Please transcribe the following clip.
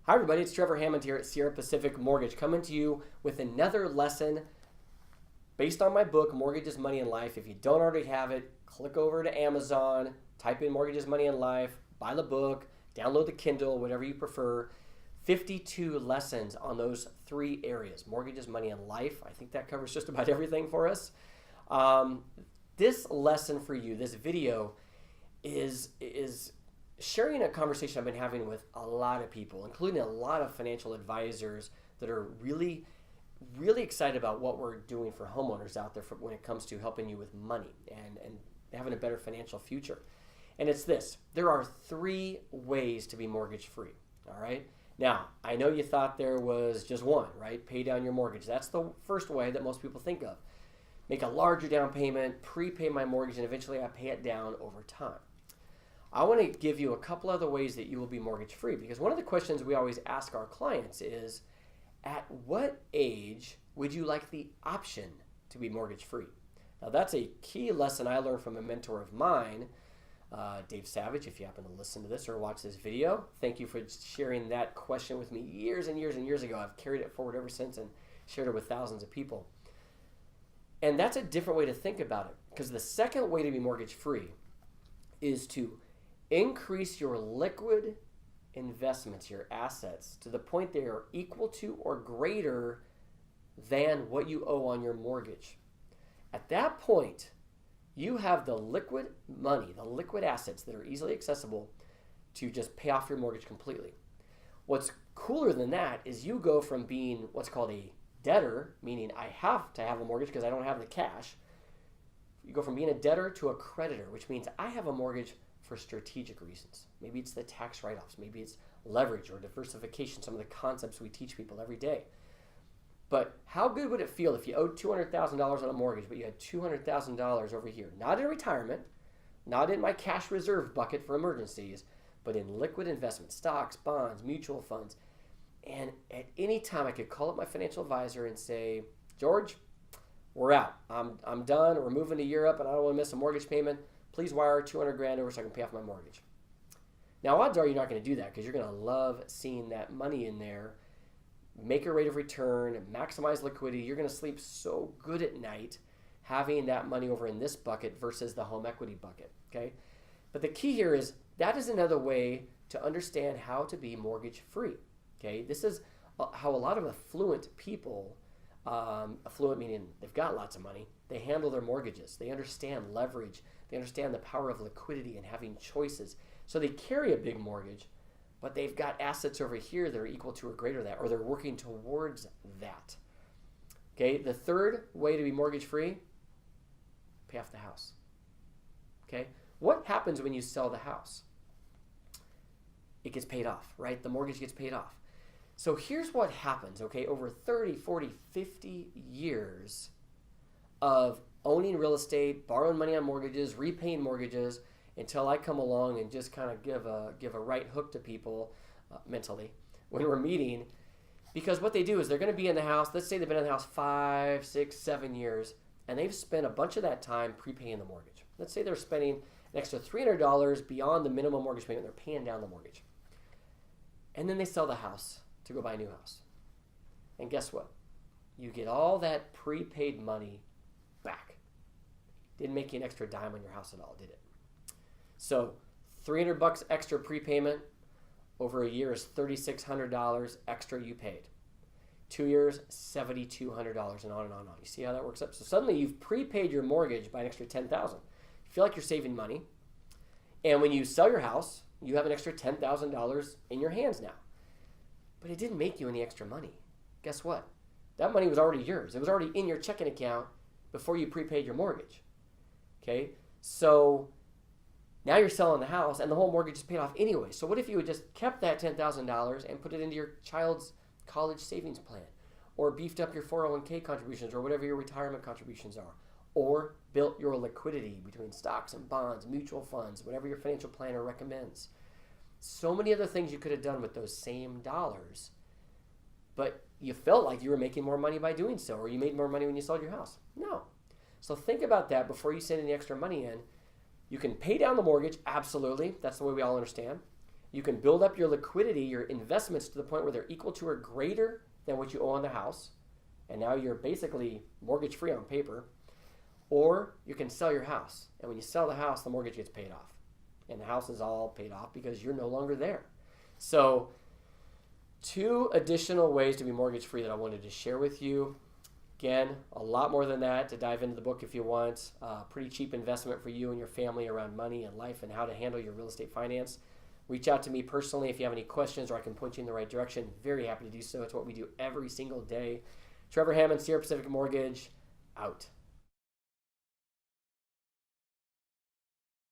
Hi everybody, it's Trevor Hammond here at Sierra Pacific Mortgage, coming to you with another lesson based on my book, Mortgages, Money, and Life. If you don't already have it, click over to Amazon, type in Mortgages, Money, and Life, buy the book, download the Kindle, whatever you prefer. 52 lessons on those three areas, mortgages, money, and life. I think that covers just about everything for us. This lesson for you, this video, is sharing a conversation I've been having with a lot of people, including a lot of financial advisors that are really excited about what we're doing for homeowners out there when it comes to helping you with money and having a better financial future. And it's this: there are three ways to be mortgage free. All right. Now, I know you thought there was just one, right? Pay down your mortgage. That's the first way that most people think of. Make a larger down payment, prepay my mortgage, and eventually I pay it down over time. I want to give you a couple other ways that you will be mortgage free, because one of the questions we always ask our clients is, at what age would you like the option to be mortgage free? Now, that's a key lesson I learned from a mentor of mine, Dave Savage. If you happen to listen to this or watch this video, thank you for sharing that question with me years and years and years ago. I've carried it forward ever since and shared it with thousands of people. And that's a different way to think about it, because the second way to be mortgage free is to increase your liquid investments, your assets, to the point they are equal to or greater than what you owe on your mortgage. At that point, you have the liquid money, the liquid assets that are easily accessible to just pay off your mortgage completely. What's cooler than that is you go from being what's called a debtor, meaning I have to have a mortgage because I don't have the cash. You go from being a debtor to a creditor, which means I have a mortgage for strategic reasons. Maybe it's the tax write-offs, maybe it's leverage or diversification, some of the concepts we teach people every day. But how good would it feel if you owed $200,000 on a mortgage, but you had $200,000 over here, not in retirement, not in my cash reserve bucket for emergencies, but in liquid investments, stocks, bonds, mutual funds. And at any time I could call up my financial advisor and say, George, we're out. I'm done. We're moving to Europe and I don't want to miss a mortgage payment. Please wire 200 grand over so I can pay off my mortgage. Now, odds are you're not going to do that, because you're going to love seeing that money in there, make a rate of return, maximize liquidity. You're going to sleep so good at night having that money over in this bucket versus the home equity bucket, okay? But the key here is that is another way to understand how to be mortgage free, okay? This is how a lot of affluent people, affluent meaning they've got lots of money, they handle their mortgages. They understand leverage. They understand the power of liquidity and having choices. So they carry a big mortgage, but they've got assets over here that are equal to or greater than that, or they're working towards that. Okay, the third way to be mortgage free, pay off the house. Okay, what happens when you sell the house? It gets paid off, right? The mortgage gets paid off. So here's what happens, okay, over 30, 40, 50 years of owning real estate, borrowing money on mortgages, repaying mortgages, until I come along and just kind of give a right hook to people mentally when we're meeting. Because what they do is they're going to be in the house, let's say they've been in the house 5, 6, 7 years, and they've spent a bunch of that time prepaying the mortgage. Let's say they're spending an extra $300 beyond the minimum mortgage payment. They're paying down the mortgage. And then they sell the house to go buy a new house. And guess what? You get all that prepaid money back. Didn't make you an extra dime on your house at all, did it? So $300 extra prepayment over a year is $3,600 extra you paid. 2 years, $7,200, and on and on and on. You see how that works up? So suddenly you've prepaid your mortgage by an extra $10,000. You feel like you're saving money. And when you sell your house, you have an extra $10,000 in your hands now. But it didn't make you any extra money. Guess what? That money was already yours. It was already in your checking account before you prepaid your mortgage. Okay? So now you're selling the house and the whole mortgage is paid off anyway. So what if you had just kept that $10,000 and put it into your child's college savings plan, or beefed up your 401k contributions, or whatever your retirement contributions are, or built your liquidity between stocks and bonds, mutual funds, whatever your financial planner recommends. So many other things you could have done with those same dollars, but you felt like you were making more money by doing so, or you made more money when you sold your house. No. So think about that before you send any extra money in. You can pay down the mortgage, absolutely. That's the way we all understand. You can build up your liquidity, your investments, to the point where they're equal to or greater than what you owe on the house. And now you're basically mortgage free on paper. Or you can sell your house. And when you sell the house, the mortgage gets paid off. And the house is all paid off because you're no longer there. So 2 additional ways to be mortgage free that I wanted to share with you. Again, a lot more than that to dive into the book if you want. Pretty cheap investment for you and your family around money and life and how to handle your real estate finance. Reach out to me personally if you have any questions, or I can point you in the right direction. Very happy to do so. It's what we do every single day. Trevor Hammond, Sierra Pacific Mortgage, out.